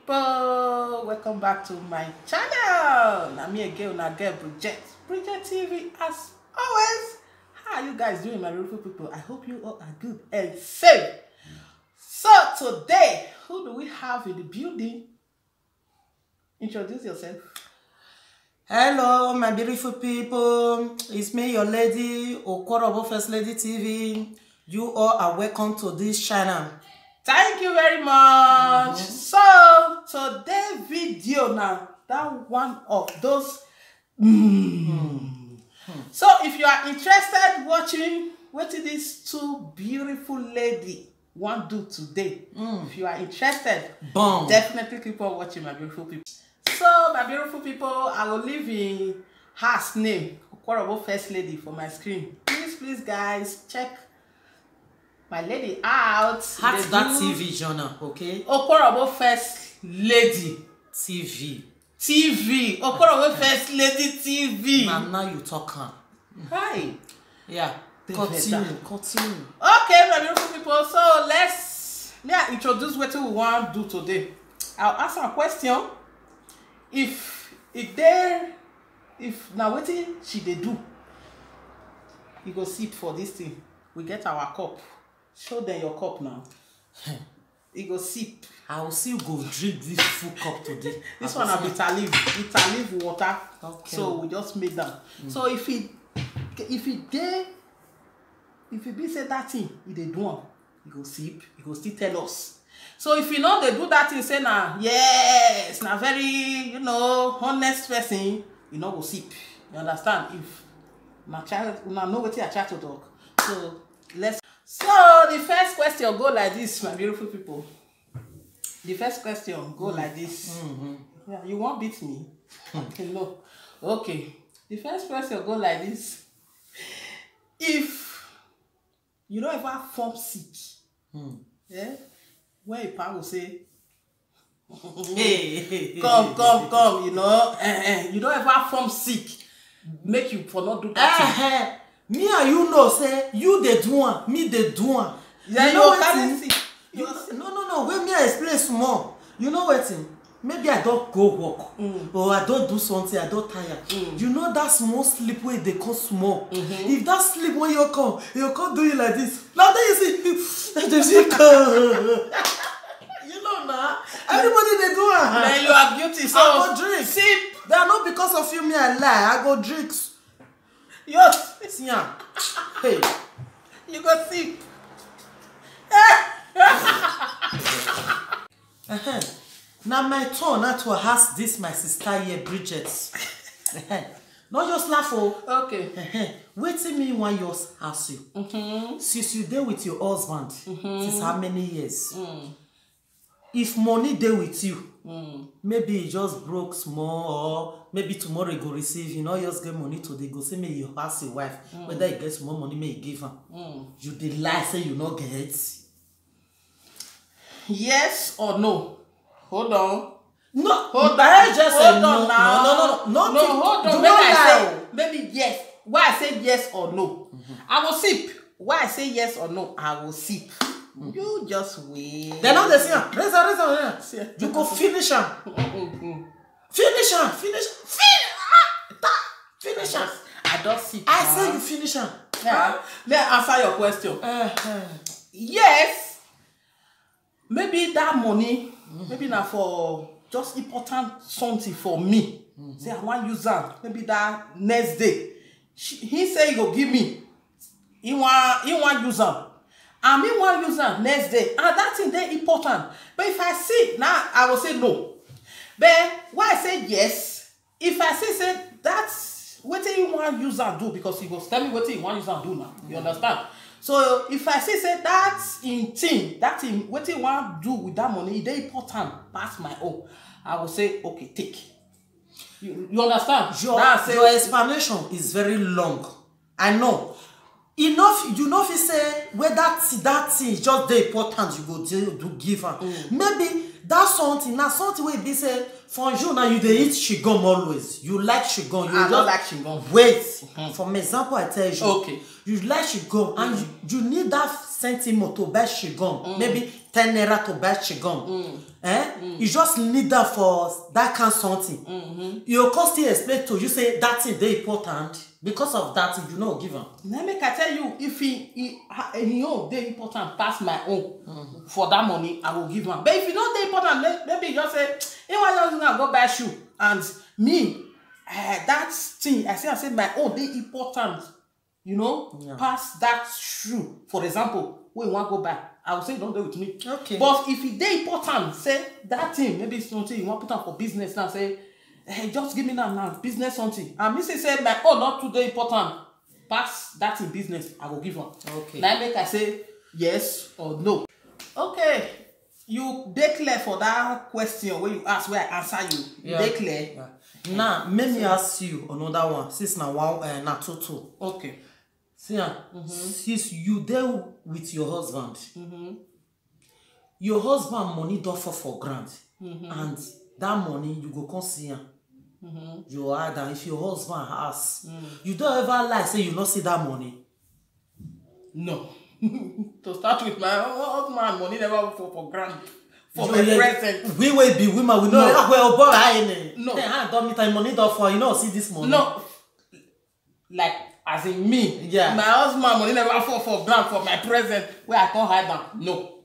people, welcome back to my channel. Now me again, una get Bridget TV. As always, how are you guys doing, my beautiful people? I hope you all are good and safe. So today, who do we have in the building? Introduce yourself. Hello, my beautiful people. It's me, your lady, Okorobo First Lady TV. You all are welcome to this channel. Thank you very much. So today's video now, that one of those. So if you are interested watching what these two beautiful lady want to do today, if you are interested, definitely keep on watching, my beautiful people. So my beautiful people, I will leave in her name, Okorobo First Lady, for my screen. Please guys, check my lady out. That's that TV journal, okay? Okorobo First Lady TV. Okorobo First Lady TV. Now you talking. Hi. Yeah. Continue. Okay, my beautiful people. So let's introduce what we want to do today. I'll ask a question. If now what she they do, you go sip for this thing. We get our cup. Show them your cup now. You go sip. I will see you go drink this full cup today. This one are bitter leaf water. Okay. So we just made them. So if it be say that thing, if they do one, you go sip, you go still tell us. So if you know they do that thing, say now, yes, now very, honest person, you know go sip. You understand? If my child, you know what I try to talk. So So the first question go like this, my beautiful people. The first question go like this. Yeah, you won't beat me. No. Okay. The first question go like this. If you don't ever form sick, when a parent will say, come, you don't ever form sick, make you for not do that. Me and you know say you the do one, me the do one. Yeah, you know what? No. Wait me I explain small. You know what? Maybe I don't go work or I don't do something. I don't tire. You know that small sleep where they come small. If that sleep when you come do it like this. Now then you see, you know now. Everybody they do it. Then you are beauty. So I go drink. Sip. They are not because of you. Me I lie. I go drink. Yes. Yeah. Hey. You go sip. Now my turn now to ask this my sister here, Bridget. Not just laugh. Okay. Waiting me 1 year house you. Since you there with your husband, since how many years? If money there with you, maybe you just broke small, or maybe tomorrow you go receive, you know, just get money today, go say me you ask your wife, whether you get more money, may you give her. You dey lie, say you not get. Yes or no? Hold on. No, hold on. I just hold said on no. now. No, hold on. Maybe I say maybe yes. Why I say yes or no? I will sip. Why I say yes or no? I will sip. You just wait. They're not the same. Raise. You go finish her. Finish her. Finish her. I don't sip. I say you finish her. Yeah. Let me answer your question. Yes. Maybe that money, maybe now for just important something for me. Say I want use that. Maybe that next day, he say he go give me. He want use them. And me want use them next day. And that thing they important. But if I see now, I will say no. But why I say yes? If I say that's what you want use and do, because he will tell me what you want use and do now. You understand? So if I say that's in thing, that thing, what you want to do with that money, they important past my own. I will say, okay, take. You understand? Your explanation is very long. I know. Enough, you know if you say where that thing is just the important you go to give her. Maybe that's something, now something where be say for you now you dey eat shigum always. You like shigum. You don't like shigum. Wait. For example, I tell you. Okay. You like shigum and you need that sentiment to buy shigum. Maybe 10 naira to buy chewing-gum. You just need that for that kind of something. You can still explain to you say that thing dey important because of that thing you no give am. Now make I tell you, if he own dey important pass my own for that money, I will give am. But if you don't dey important, maybe you just say, hey, why you gonna go buy shoe? And me, that thing, I say my own dey important, you know, pass that shoe. For example, we want go buy, I will say don't do with me. Okay. But if it dey important, say that thing, maybe it's something you want put on for business now, say, hey, just give me that now, business something. And me say my own not today important. Pass that in business, I will give one. Okay. Now make I say yes or no. Okay. You dey clear for that question when you ask where I answer you. You dey clear? Yeah. Now, let me ask you another one. Since now one na two. Okay. See, since you there with your husband, your husband money don't fall for ground, and that money you go come see him. You are that if your husband has, you don't ever lie say you not see that money. No. To start with, my husband money never fall for ground. For my present. We will be women. We know. Well, boy, I no. Don't meet time money don't fall. You know, see this money. No. Like as in me. Yeah. My husband money never fall for ground for my present where I can't hide them. No.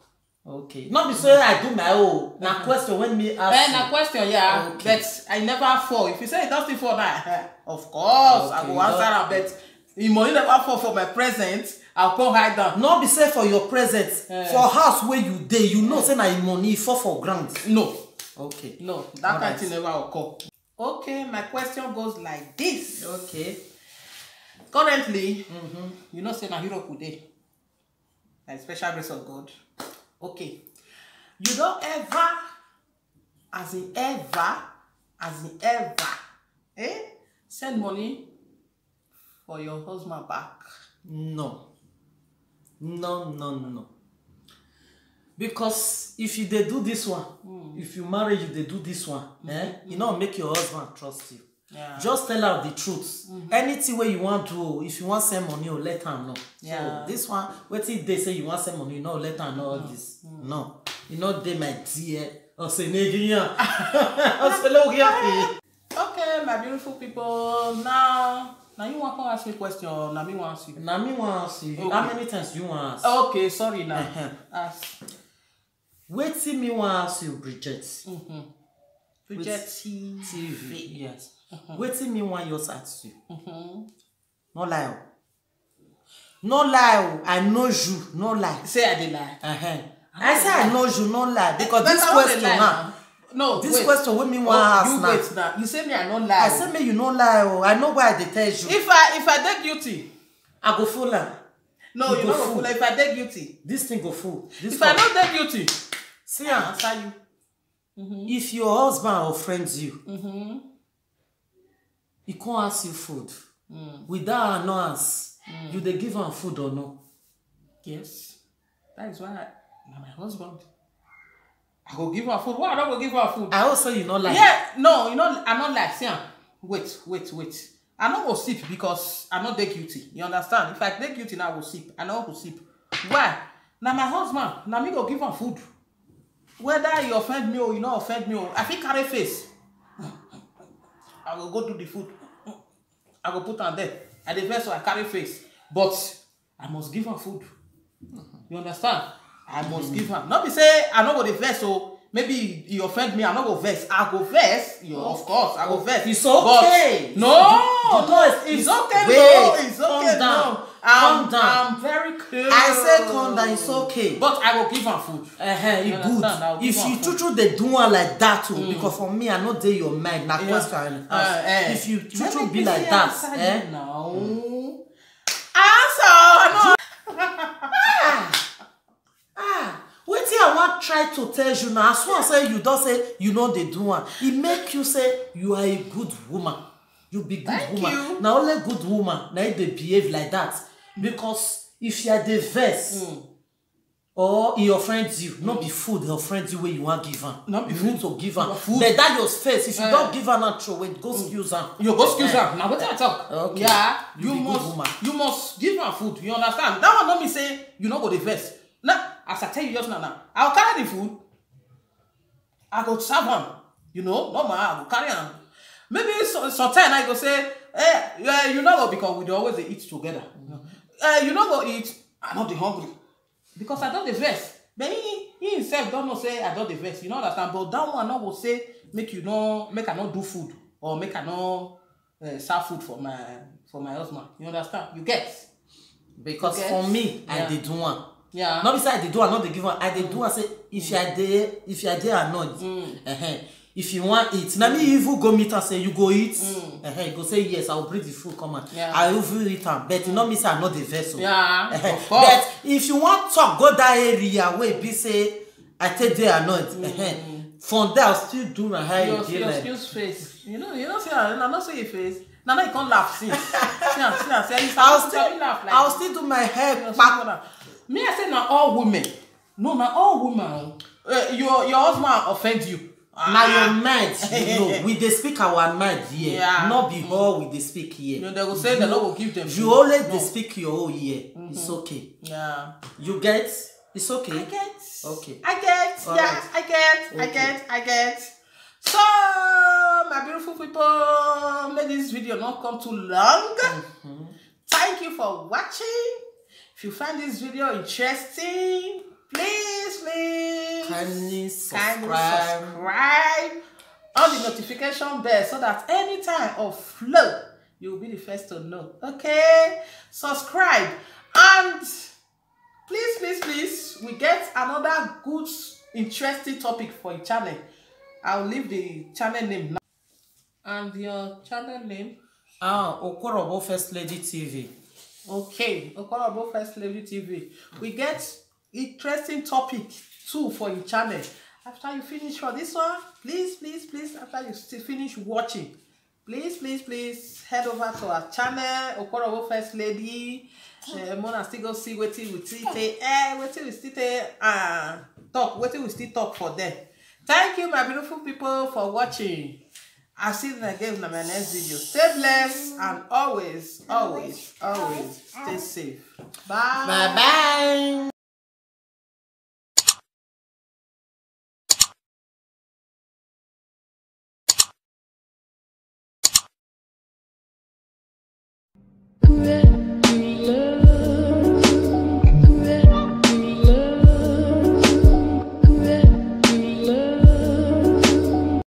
Okay. Not be so I do my own. Now question when me ask. Now question, yeah. Okay. But I never fall. If you say it doesn't fall now, of course I will answer that. But the money never fall for my present. I'll come hide down. Not be say for your present. For house where you dey, you know say na money fall for ground. No. Okay. No. That kind of thing never occur. Okay, my question goes like this. Okay. Currently, you know say na Europe today. By special grace of God. Okay. You don't ever, as in ever, send money for your husband back. No. Because if you dey do this one, if you marry you dey do this one, you know make your husband trust you. Yeah. Just tell her the truth. Anything where you want to, if you want send money, or let her know. Yeah. So this one, wetin they say you want send money, you know, let her know all this. No, you know they my dear. Okay, my beautiful people. Now you want to ask me a question, or now me want to ask you? Now me want to ask you. Okay. How many times you want to ask? Okay, sorry now. Ask. Wetin me want to ask you, Bridget? Bridget TV. Yes. Wetin me want you to ask you? No lie. No lie. I know you. No lie. Say I dey lie. I say I know you. No lie. Because this question now. No, this question with me want ask now. Wait now. You say me I no lie. I say me you no lie. I know why they tell you. If I dey guilty, I go fool am. No, you no go fool. If I dey guilty, this thing go fool. If I no dey guilty, see I answer you. If your husband offends you, he can't ask you food. Without annoyance, you dey give him food or no? Yes. That is why my husband. I go give her food. Why I don't go give her food? I also you not like. Yeah, no, you know, I'm not like. See, wait. I not go sip because I not dey guilty. You understand? If I dey guilty now, I will sip. I not go sip. Why? Now my husband, now me go give her food. Whether he offend me or you not offend me, I fit carry face. I will go do the food. I go put on there. At the first, so I carry face, but I must give her food. You understand? I must give her. Not be say I not go the verse, so maybe he offend me. I not go verse. I go verse. Of course, I go verse. It's okay. But, no, it's okay. Wait, it's okay. Calm down. I'm very clear. I say calm down. It's okay. But I will give her food. It's good. If you truly they do one like that too, because for me I know they your mind. Now question. If you truly be like that, no. Answer. Wetin I want try to tell you now. As soon as say you don't say you know they do one, it make you say you are a good woman. You be good woman. Now only good woman now they behave like that. Because if you are the verse or he offends you, not be food, he offends you where you want give her. Not be food to give her. But that your face. If you don't give her not throw it, go excuse her. You go excuse her. Now what I talk? Okay. Yeah, you must give her food. You understand? That one not me say you not go the verse. Now as I tell you just now, I'll carry the food. I go serve am. You know, normal, I go carry am. Maybe sometimes I go say, hey, you know, because we always eat together. You know, go eat. I'm not the hungry because I don't the vex. But he himself don't know say I don't the vex. You know understand? But that one I will say make I not do food or make I not serve food for my husband. You understand? You get? Because for me, I did one. Yeah. Not beside I did one, not the give one. I did one. Say if you are there or not. If you want eat, now me even go meet and say you go eat. You go say yes, I will bring the food. Come on. Yeah. I will eat am, but you know me say I not the vessel. Yeah. Of course. But if you want talk, go that area where be say I take there or not. From there I'll still do my hair. Your excuse face. You know say I not say your face. Now you can't laugh. See. I'll still do my hair back. Me I say now all women. No, now all women. Your husband offend you. Now your mind, you know, we they speak our mind here, not be all we they speak here. You know, they will say the Lord will give them. You always they speak your whole year. It's okay. Yeah. You get? It's okay. I get. Okay. I get. All yeah, right. I get. Okay. I get. So, my beautiful people, may this video not come too long. Thank you for watching. If you find this video interesting, please kindly subscribe on the notification bell so that anytime of flow you'll be the first to know. Okay, subscribe and please we get another good interesting topic for your channel. I'll leave the channel name now. And your channel name? Okorobo First Lady TV. Okay, Okorobo First Lady TV. We get interesting topic too for your channel. After you finish for this one, please, after you still finish watching, please head over to our channel, Okorobo First Lady. Mona still go see what we still talk for them. Thank you, my beautiful people, for watching. I'll see you again in my next video. Stay blessed and always stay safe. Bye. Bye.